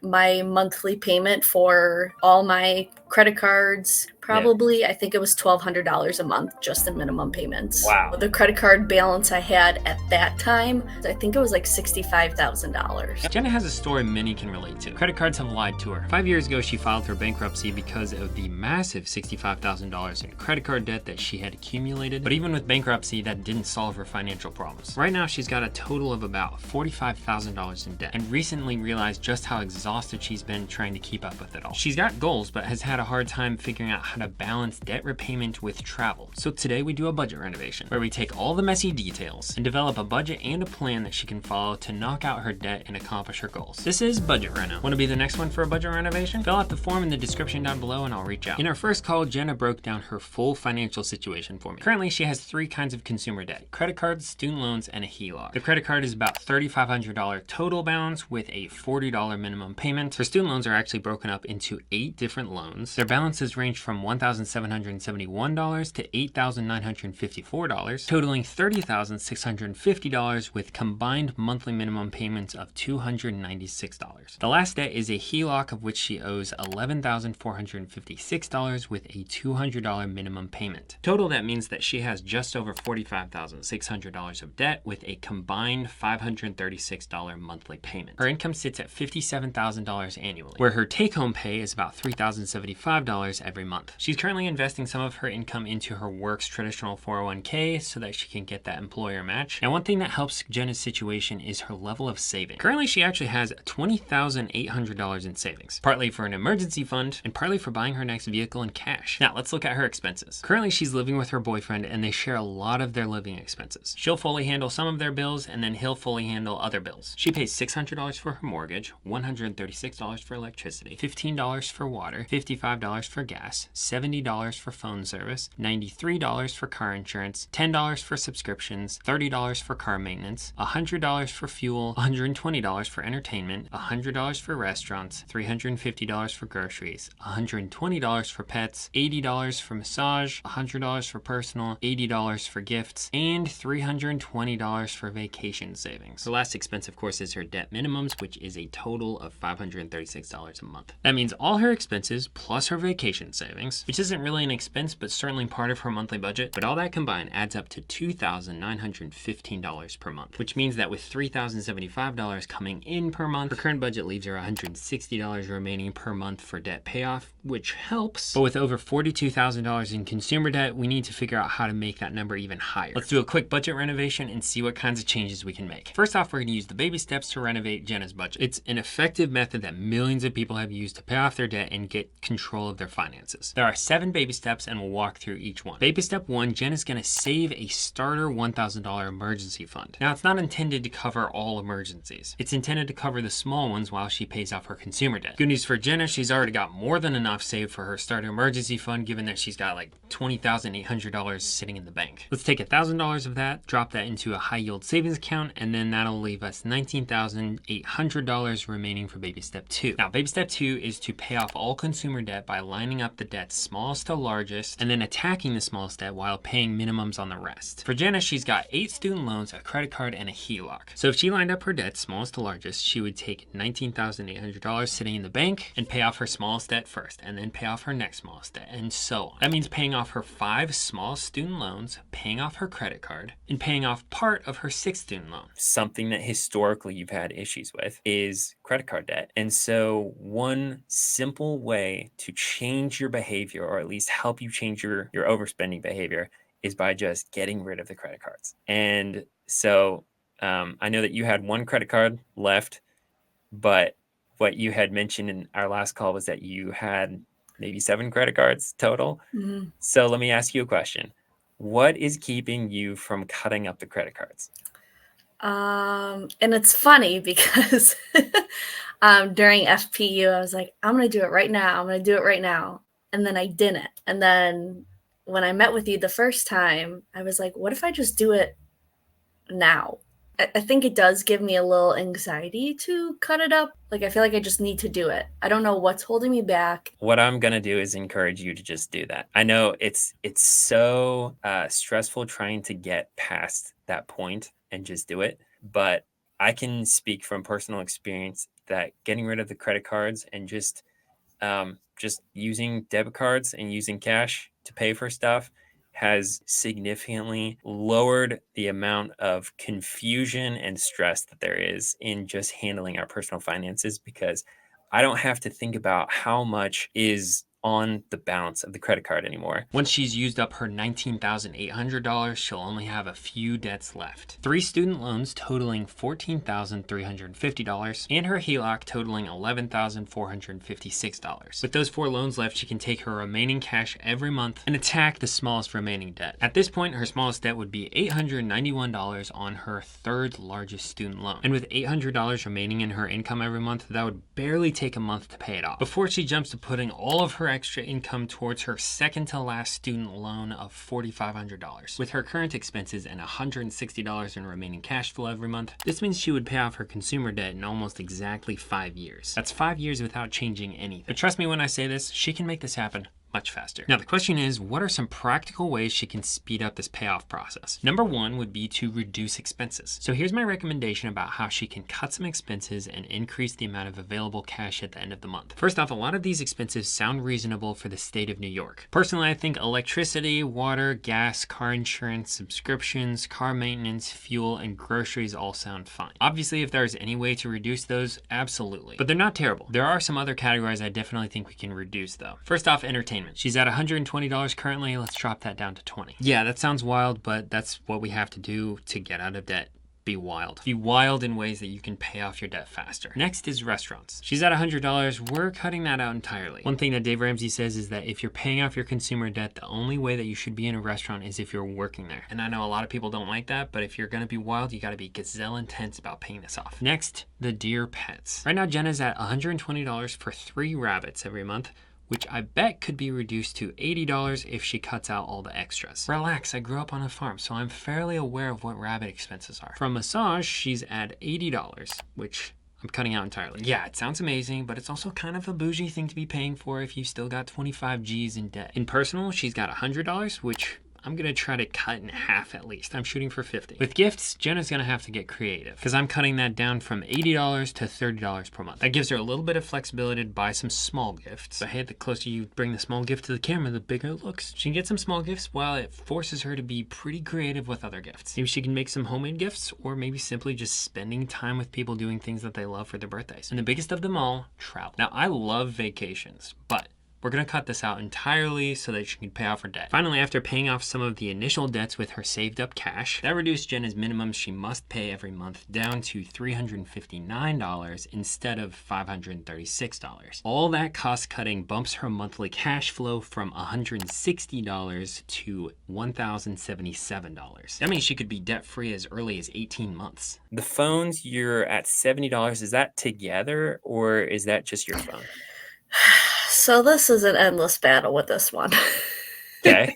my monthly payment for all my credit cards, probably, I think it was $1,200 a month, just in minimum payments. Wow. The credit card balance I had at that time, I think it was like $65,000. Jenna has a story many can relate to. Credit cards have lied to her. 5 years ago, she filed for bankruptcy because of the massive $65,000 in credit card debt that she had accumulated. But even with bankruptcy, that didn't solve her financial problems. Right now, she's got a total of about $45,000 in debt, and recently realized just how exhausted she's been trying to keep up with it all. She's got goals, but has had a hard time figuring out how to balance debt repayment with travel. So today we do a budget renovation, where we take all the messy details and develop a budget and a plan that she can follow to knock out her debt and accomplish her goals. This is Budget Reno. Want to be the next one for a budget renovation? Fill out the form in the description down below and I'll reach out. In our first call, Jenna broke down her full financial situation for me. Currently, she has 3 kinds of consumer debt: credit cards, student loans, and a HELOC. The credit card is about $3,500 total balance with a $40 minimum payment. Her student loans are actually broken up into 8 different loans. Their balances range from $1,771 to $8,954, totaling $30,650 with combined monthly minimum payments of $296. The last debt is a HELOC, of which she owes $11,456 with a $200 minimum payment. Total, that means that she has just over $45,600 of debt with a combined $536 monthly payment. Her income sits at $57,000 annually, where her take-home pay is about $3,075 every month. She's currently investing some of her income into her work's traditional 401k so that she can get that employer match. Now, one thing that helps Jenna's situation is her level of saving. Currently, she actually has $20,800 in savings, partly for an emergency fund and partly for buying her next vehicle in cash. Now, let's look at her expenses. Currently, she's living with her boyfriend and they share a lot of their living expenses. She'll fully handle some of their bills and then he'll fully handle other bills. She pays $600 for her mortgage, $136 for electricity, $15 for water, $55 for gas, $70 for phone service, $93 for car insurance, $10 for subscriptions, $30 for car maintenance, $100 for fuel, $120 for entertainment, $100 for restaurants, $350 for groceries, $120 for pets, $80 for massage, $100 for personal, $80 for gifts, and $320 for vacation savings. The last expense, of course, is her debt minimums, which is a total of $536 a month. That means all her expenses plus her vacation savings, which isn't really an expense, but certainly part of her monthly budget, but all that combined adds up to $2,915 per month, which means that with $3,075 coming in per month, her current budget leaves her $160 remaining per month for debt payoff, which helps. But with over $42,000 in consumer debt, we need to figure out how to make that number even higher. Let's do a quick budget renovation and see what kinds of changes we can make. First off, we're going to use the baby steps to renovate Jenna's budget. It's an effective method that millions of people have used to pay off their debt and get control of their finances. There are 7 baby steps and we'll walk through each one. Baby step 1, Jenna's going to save a starter $1,000 emergency fund. Now, it's not intended to cover all emergencies. It's intended to cover the small ones while she pays off her consumer debt. Good news for Jenna, she's already got more than enough saved for her starter emergency fund, given that she's got like $20,800 sitting in the bank. Let's take $1,000 of that, drop that into a high yield savings account, and then that'll leave us $19,800 remaining for baby step 2. Now, baby step 2 is to pay off all consumer debt by lining up the debts smallest to largest and then attacking the smallest debt while paying minimums on the rest. For Jenna, she's got 8 student loans, a credit card, and a HELOC. So if she lined up her debts smallest to largest, she would take $19,800 sitting in the bank and pay off her smallest debt first, and then pay off her next smallest debt, and so on. That means paying off her 5 smallest student loans, paying off her credit card, and paying off part of her 6th student loan. Something that historically you've had issues with is credit card debt. And so one simple way to change your behavior, or at least help you change your overspending behavior, is by just getting rid of the credit cards. And so I know that you had 1 credit card left, but what you had mentioned in our last call was that you had maybe 7 credit cards total. Mm-hmm. So let me ask you a question. What is keeping you from cutting up the credit cards? And it's funny because during FPU, I was like, I'm going to do it right now. I'm going to do it right now. And then I didn't. And then when I met with you the first time, I was like, what if I just do it now? I think it does give me a little anxiety to cut it up. Like, I feel like I just need to do it. I don't know what's holding me back. What I'm going to do is encourage you to just do that. I know it's so stressful trying to get past that point and just do it. But I can speak from personal experience that getting rid of the credit cards and just using debit cards and using cash to pay for stuff has significantly lowered the amount of confusion and stress that there is in just handling our personal finances, because I don't have to think about how much is on the balance of the credit card anymore. Once she's used up her $19,800, she'll only have a few debts left. 3 student loans totaling $14,350 and her HELOC totaling $11,456. With those 4 loans left, she can take her remaining cash every month and attack the smallest remaining debt. At this point, her smallest debt would be $891 on her 3rd largest student loan. And with $800 remaining in her income every month, that would barely take a month to pay it off, before she jumps to putting all of her extra income towards her second to last student loan of $4,500. With her current expenses and $160 in remaining cash flow every month, this means she would pay off her consumer debt in almost exactly 5 years. That's 5 years without changing anything. But trust me when I say this, she can make this happen much faster. Now the question is, what are some practical ways she can speed up this payoff process? Number 1 would be to reduce expenses. So here's my recommendation about how she can cut some expenses and increase the amount of available cash at the end of the month. First off, a lot of these expenses sound reasonable for the state of New York. Personally, I think electricity, water, gas, car insurance, subscriptions, car maintenance, fuel, and groceries all sound fine. Obviously, if there's any way to reduce those, absolutely. But they're not terrible. There are some other categories I definitely think we can reduce though. First off, entertainment. She's at $120 currently. Let's drop that down to $20. Yeah, that sounds wild, but that's what we have to do to get out of debt. Be wild. Be wild in ways that you can pay off your debt faster. Next is restaurants. She's at $100. We're cutting that out entirely. One thing that Dave Ramsey says is that if you're paying off your consumer debt, the only way that you should be in a restaurant is if you're working there. And I know a lot of people don't like that, but if you're gonna be wild, you gotta be gazelle intense about paying this off. Next, the dear pets. Right now, Jenna's at $120 for 3 rabbits every month, which I bet could be reduced to $80 if she cuts out all the extras. Relax, I grew up on a farm, so I'm fairly aware of what rabbit expenses are. For a massage, she's at $80, which I'm cutting out entirely. Yeah, it sounds amazing, but it's also kind of a bougie thing to be paying for if you've still got 25 G's in debt. In personal, she's got $100, which I'm gonna try to cut in half at least. I'm shooting for 50. With gifts, Jenna's gonna have to get creative, because I'm cutting that down from $80 to $30 per month. That gives her a little bit of flexibility to buy some small gifts. But hey, the closer you bring the small gift to the camera, the bigger it looks. She can get some small gifts while it forces her to be pretty creative with other gifts. Maybe she can make some homemade gifts, or maybe simply just spending time with people doing things that they love for their birthdays. And the biggest of them all, travel. Now, I love vacations, but we're gonna cut this out entirely so that she can pay off her debt. Finally, after paying off some of the initial debts with her saved up cash, that reduced Jenna's minimum she must pay every month down to $359 instead of $536. All that cost cutting bumps her monthly cash flow from $160 to $1,077. That means she could be debt free as early as 18 months. The phones, you're at $70. Is that together or is that just your phone? So this is an endless battle with this one. Okay.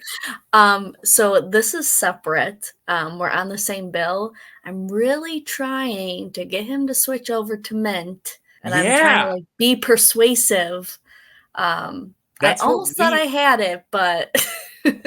So this is separate. We're on the same bill. I'm really trying to get him to switch over to Mint, and I'm trying to like be persuasive. I almost thought I had it, but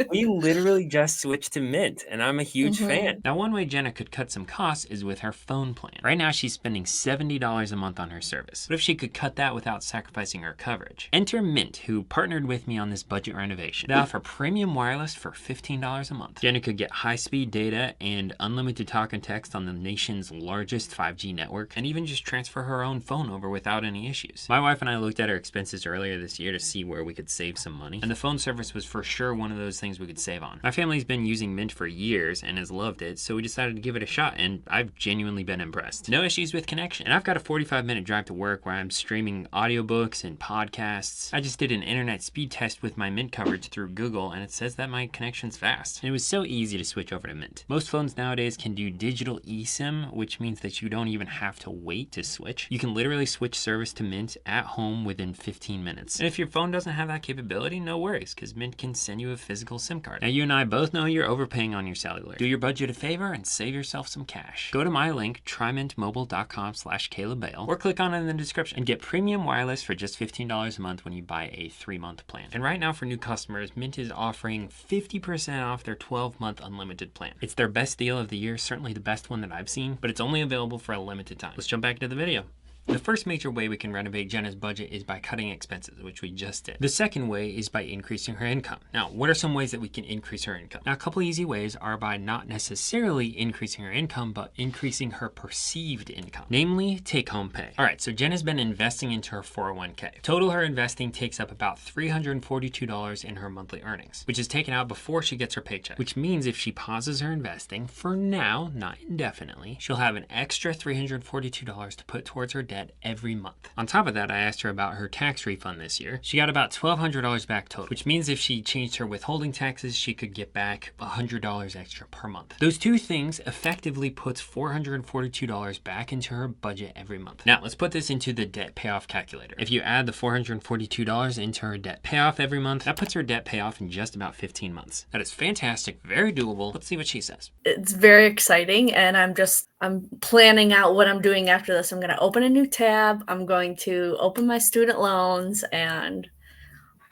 we literally just switched to Mint, and I'm a huge fan. Now, one way Jenna could cut some costs is with her phone plan. Right now, she's spending $70 a month on her service. What if she could cut that without sacrificing her coverage? Enter Mint, who partnered with me on this budget renovation. They offer premium wireless for $15 a month. Jenna could get high-speed data and unlimited talk and text on the nation's largest 5G network, and even just transfer her own phone over without any issues. My wife and I looked at her expenses earlier this year to see where we could save some money, and the phone service was for sure one of those things we could save on. My family's been using Mint for years and has loved it, so we decided to give it a shot, and I've genuinely been impressed. No issues with connection. And I've got a 45-minute drive to work where I'm streaming audiobooks and podcasts. I just did an internet speed test with my Mint coverage through Google, and it says that my connection's fast. And it was so easy to switch over to Mint. Most phones nowadays can do digital eSIM, which means that you don't even have to wait to switch. You can literally switch service to Mint at home within 15 minutes. And if your phone doesn't have that capability, no worries, because Mint can send you a physical SIM card. Now, you and I both know you're overpaying on your cellular. Do your budget a favor and save yourself some cash. Go to my link, trymintmobile.com/CalebBale, or click on it in the description and get premium wireless for just $15 a month when you buy a 3-month plan. And right now for new customers, Mint is offering 50% off their 12-month unlimited plan. It's their best deal of the year, certainly the best one that I've seen, but it's only available for a limited time. Let's jump back to the video. The first major way we can renovate Jenna's budget is by cutting expenses, which we just did. The second way is by increasing her income. Now, what are some ways that we can increase her income? Now, a couple easy ways are by not necessarily increasing her income, but increasing her perceived income, namely take-home pay. All right, so Jenna's been investing into her 401k. Total, her investing takes up about $342 in her monthly earnings, which is taken out before she gets her paycheck, which means if she pauses her investing for now, not indefinitely, she'll have an extra $342 to put towards her debt every month. On top of that, I asked her about her tax refund this year. She got about $1,200 back total, which means if she changed her withholding taxes, she could get back $100 extra per month. Those two things effectively puts $442 back into her budget every month. Now, let's put this into the debt payoff calculator. If you add the $442 into her debt payoff every month, that puts her debt payoff in just about 15 months. That is fantastic, very doable. Let's see what she says. It's very exciting, and I'm planning out what I'm doing after this. I'm going to open a new tab. I'm going to open my student loans, and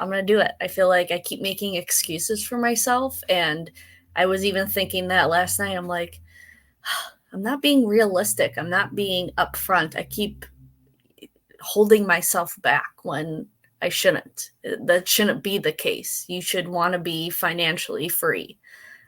I'm going to do it. I feel like I keep making excuses for myself, and I was even thinking that last night. I'm like, I'm not being realistic. I'm not being upfront. I keep holding myself back when I shouldn't. That shouldn't be the case. You should want to be financially free.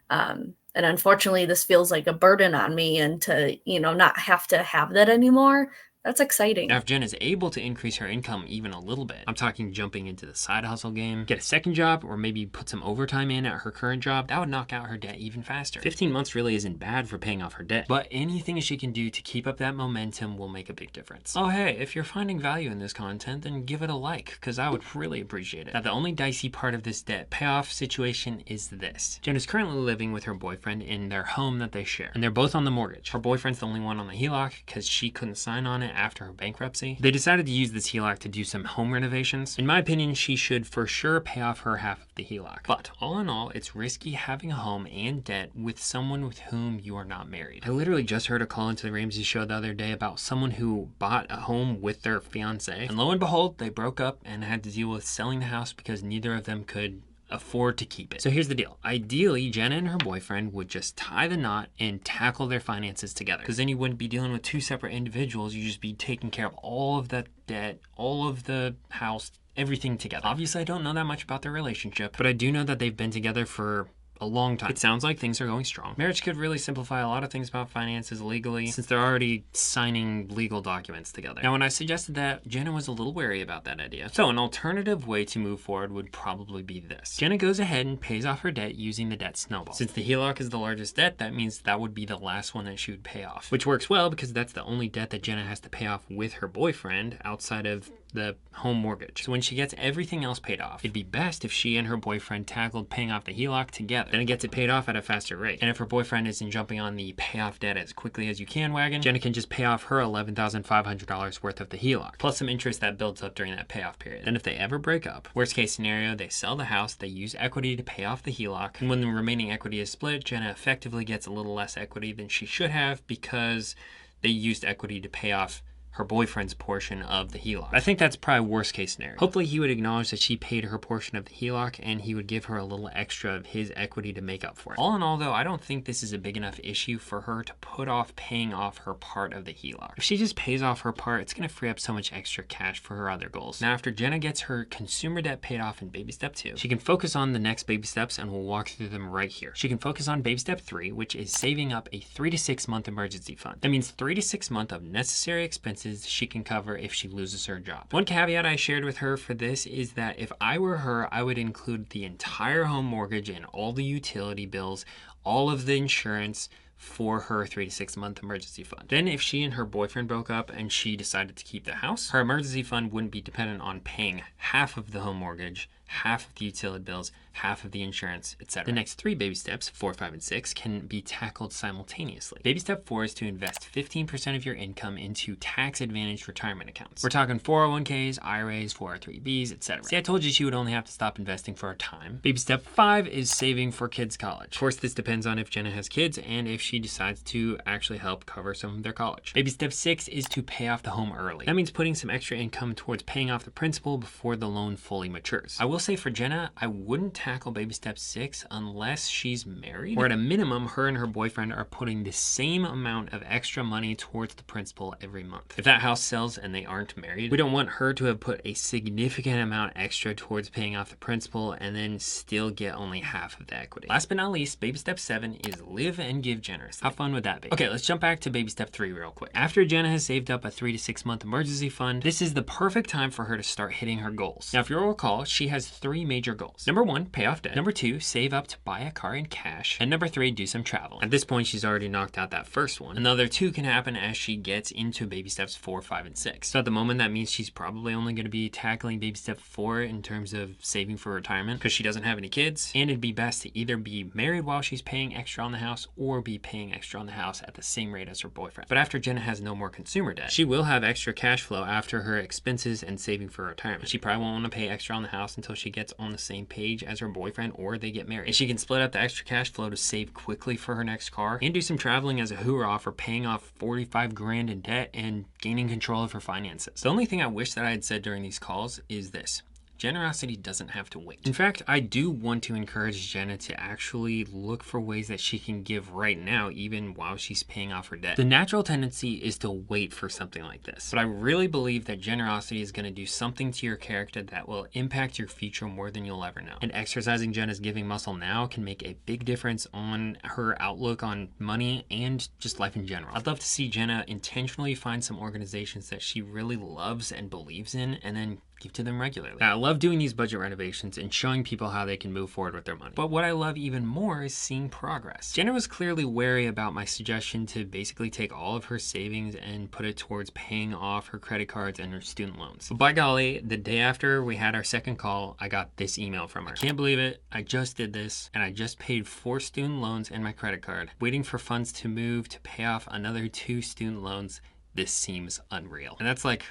And unfortunately, this feels like a burden on me, and to, not have to have that anymore. That's exciting. Now, if Jen is able to increase her income even a little bit, I'm talking jumping into the side hustle game, get a second job, or maybe put some overtime in at her current job, that would knock out her debt even faster. 15 months really isn't bad for paying off her debt, but anything she can do to keep up that momentum will make a big difference. Oh, hey, if you're finding value in this content, then give it a like, because I would really appreciate it. Now, the only dicey part of this debt payoff situation is this. Jen is currently living with her boyfriend in their home that they share, and they're both on the mortgage. Her boyfriend's the only one on the HELOC because she couldn't sign on it after her bankruptcy. They decided to use this HELOC to do some home renovations. In my opinion, she should for sure pay off her half of the HELOC. But all in all, it's risky having a home and debt with someone with whom you are not married. I literally just heard a call into the Ramsey show the other day about someone who bought a home with their fiance, and lo and behold, they broke up and had to deal with selling the house because neither of them could afford to keep it. So here's the deal. Ideally, Jenna and her boyfriend would just tie the knot and tackle their finances together, because then you wouldn't be dealing with two separate individuals. You just be taking care of all of the debt, all of the house, everything together. Obviously, I don't know that much about their relationship, but I do know that they've been together for a long time. It sounds like things are going strong. Marriage could really simplify a lot of things about finances legally, since they're already signing legal documents together. Now, when I suggested that, Jenna was a little wary about that idea. So an alternative way to move forward would probably be this. Jenna goes ahead and pays off her debt using the debt snowball. Since the HELOC is the largest debt, that means that would be the last one that she would pay off, which works well because that's the only debt that Jenna has to pay off with her boyfriend outside of the home mortgage. So when she gets everything else paid off, it'd be best if she and her boyfriend tackled paying off the HELOC together. Then it gets it paid off at a faster rate. And if her boyfriend isn't jumping on the pay off debt as quickly as you can wagon, Jenna can just pay off her $11,500 worth of the HELOC, plus some interest that builds up during that payoff period. Then if they ever break up, worst case scenario, they sell the house, they use equity to pay off the HELOC, and when the remaining equity is split, Jenna effectively gets a little less equity than she should have because they used equity to pay off her boyfriend's portion of the HELOC. I think that's probably worst case scenario. Hopefully he would acknowledge that she paid her portion of the HELOC and he would give her a little extra of his equity to make up for it. All in all though, I don't think this is a big enough issue for her to put off paying off her part of the HELOC. If she just pays off her part, it's gonna free up so much extra cash for her other goals. Now after Jenna gets her consumer debt paid off in baby step 2, she can focus on the next baby steps, and we'll walk through them right here. She can focus on baby step 3, which is saving up a 3 to 6 month emergency fund. That means 3 to 6 months of necessary expenses she can cover if she loses her job. One caveat I shared with her for this is that if I were her, I would include the entire home mortgage and all the utility bills, all of the insurance for her 3 to 6 month emergency fund. Then if she and her boyfriend broke up and she decided to keep the house, her emergency fund wouldn't be dependent on paying half of the home mortgage, half of the utility bills, half of the insurance, etc. The next 3 baby steps, 4, 5, and 6, can be tackled simultaneously. Baby step 4 is to invest 15% of your income into tax-advantaged retirement accounts. We're talking 401ks, IRAs, 403bs, etc. See, I told you she would only have to stop investing for a time. Baby step 5 is saving for kids' college. Of course, this depends on if Jenna has kids and if she decides to actually help cover some of their college. Baby step 6 is to pay off the home early. That means putting some extra income towards paying off the principal before the loan fully matures. I will will say for Jenna, I wouldn't tackle baby step 6 unless she's married, or at a minimum, her and her boyfriend are putting the same amount of extra money towards the principal every month. If that house sells and they aren't married, we don't want her to have put a significant amount extra towards paying off the principal and then still get only half of the equity. Last but not least, baby step 7 is live and give generously. How fun would that be? Okay, let's jump back to baby step 3 real quick. After Jenna has saved up a 3 to 6 month emergency fund, this is the perfect time for her to start hitting her goals. Now, if you'll recall, she has 3 major goals. Number 1, pay off debt. Number 2, save up to buy a car in cash. And number 3, do some travel. At this point, she's already knocked out that first one. Another 2 can happen as she gets into baby steps 4, 5, and 6. So at the moment, that means she's probably only going to be tackling baby step 4 in terms of saving for retirement because she doesn't have any kids. And it'd be best to either be married while she's paying extra on the house or be paying extra on the house at the same rate as her boyfriend. But after Jenna has no more consumer debt, she will have extra cash flow after her expenses and saving for retirement. She probably won't want to pay extra on the house until she gets on the same page as her boyfriend or they get married. And she can split up the extra cash flow to save quickly for her next car and do some traveling as a hoorah for paying off 45 grand in debt and gaining control of her finances. The only thing I wish that I had said during these calls is this: generosity doesn't have to wait. In fact, I do want to encourage Jenna to actually look for ways that she can give right now, even while she's paying off her debt. The natural tendency is to wait for something like this, but I really believe that generosity is going to do something to your character that will impact your future more than you'll ever know. And exercising Jenna's giving muscle now can make a big difference on her outlook on money and just life in general. I'd love to see Jenna intentionally find some organizations that she really loves and believes in, and then give to them regularly. Now, I love doing these budget renovations and showing people how they can move forward with their money. But what I love even more is seeing progress. Jenna was clearly wary about my suggestion to basically take all of her savings and put it towards paying off her credit cards and her student loans. But by golly, the day after we had our second call, I got this email from her. I can't believe it. I just did this and I just paid 4 student loans and my credit card, waiting for funds to move to pay off another 2 student loans. This seems unreal. And that's like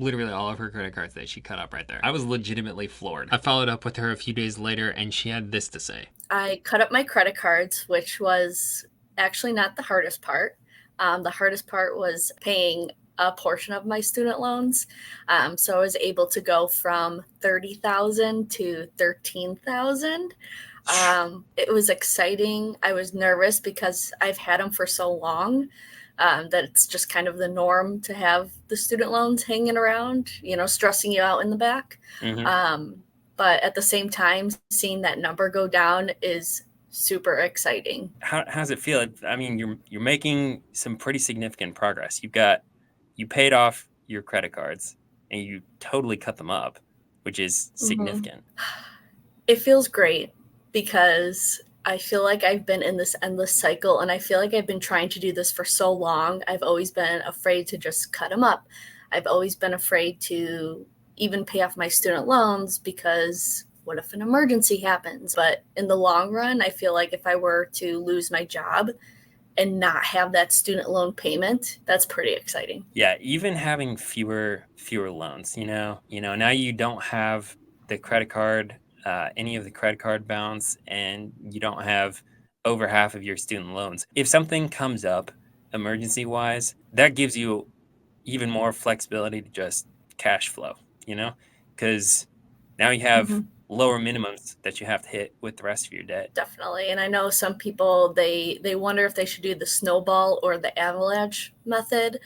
literally all of her credit cards that she cut up right there. I was legitimately floored. I followed up with her a few days later and she had this to say. I cut up my credit cards, which was actually not the hardest part. The hardest part was paying a portion of my student loans. So I was able to go from $30,000 to $13,000. It was exciting. I was nervous because I've had them for so long. That it's just kind of the norm to have the student loans hanging around, stressing you out in the back. Mm-hmm. But at the same time, seeing that number go down is super exciting. How's it feel? I mean, you're making some pretty significant progress. You paid off your credit cards and you totally cut them up, which is significant. Mm-hmm. It feels great because I feel like I've been in this endless cycle and I feel like I've been trying to do this for so long. I've always been afraid to just cut them up. I've always been afraid to even pay off my student loans because what if an emergency happens? But in the long run, I feel like if I were to lose my job and not have that student loan payment, that's pretty exciting. Yeah, even having fewer loans, now you don't have the credit card, any of the credit card balance, and you don't have over half of your student loans. If something comes up emergency wise, that gives you even more flexibility to just cash flow, because now you have lower minimums that you have to hit with the rest of your debt. Definitely. And I know some people, they wonder if they should do the snowball or the avalanche method.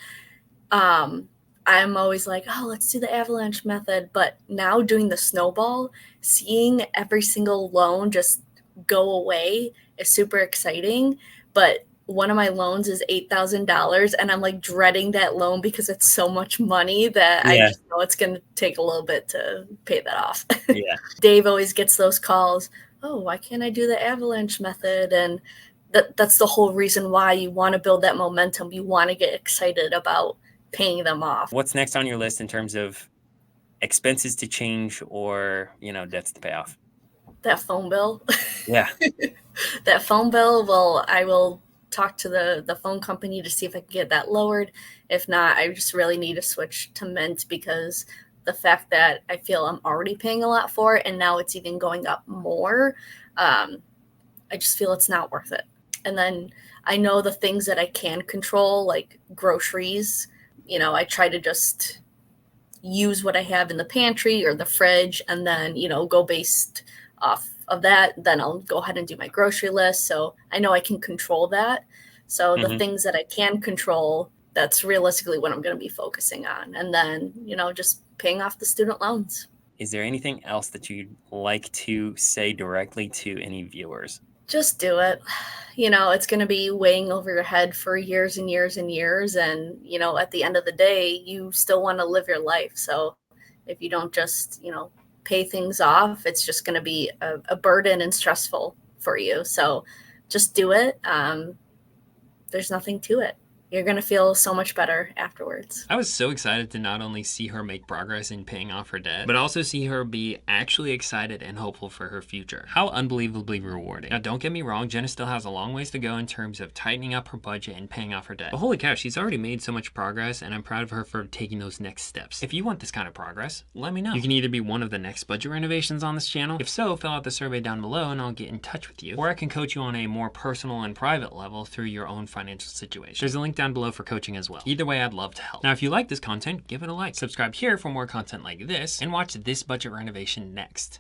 I'm always like, oh, let's do the avalanche method. But now doing the snowball, seeing every single loan just go away is super exciting. But one of my loans is $8,000 and I'm like dreading that loan because it's so much money that I just know it's going to take a little bit to pay that off. Yeah. Dave always gets those calls. Oh, why can't I do the avalanche method? And that's the whole reason why you want to build that momentum. You want to get excited about paying them off. What's next on your list in terms of expenses to change or, debts to pay off? That phone bill. Yeah. That phone bill, well, I will talk to the phone company to see if I can get that lowered. If not, I just really need to switch to Mint because the fact that I feel I'm already paying a lot for it and now it's even going up more, I just feel it's not worth it. And then I know the things that I can control, like groceries, I try to just use what I have in the pantry or the fridge and then, go based off of that. Then I'll go ahead and do my grocery list. So I know I can control that. So the things that I can control, that's realistically what I'm going to be focusing on. And then, just paying off the student loans. Is there anything else that you'd like to say directly to any viewers? Just do it. It's going to be weighing over your head for years and years and years. And, at the end of the day, you still want to live your life. So if you don't just, pay things off, it's just going to be a burden and stressful for you. So just do it. There's nothing to it. You're going to feel so much better afterwards. I was so excited to not only see her make progress in paying off her debt, but also see her be actually excited and hopeful for her future. How unbelievably rewarding. Now, don't get me wrong, Jenna still has a long ways to go in terms of tightening up her budget and paying off her debt. But holy cow, she's already made so much progress, and I'm proud of her for taking those next steps. If you want this kind of progress, let me know. You can either be one of the next budget renovations on this channel. If so, fill out the survey down below and I'll get in touch with you. Or I can coach you on a more personal and private level through your own financial situation. There's a link down below for coaching as well. Either way, I'd love to help. Now, if you like this content, give it a like. Subscribe here for more content like this, and watch this budget renovation next.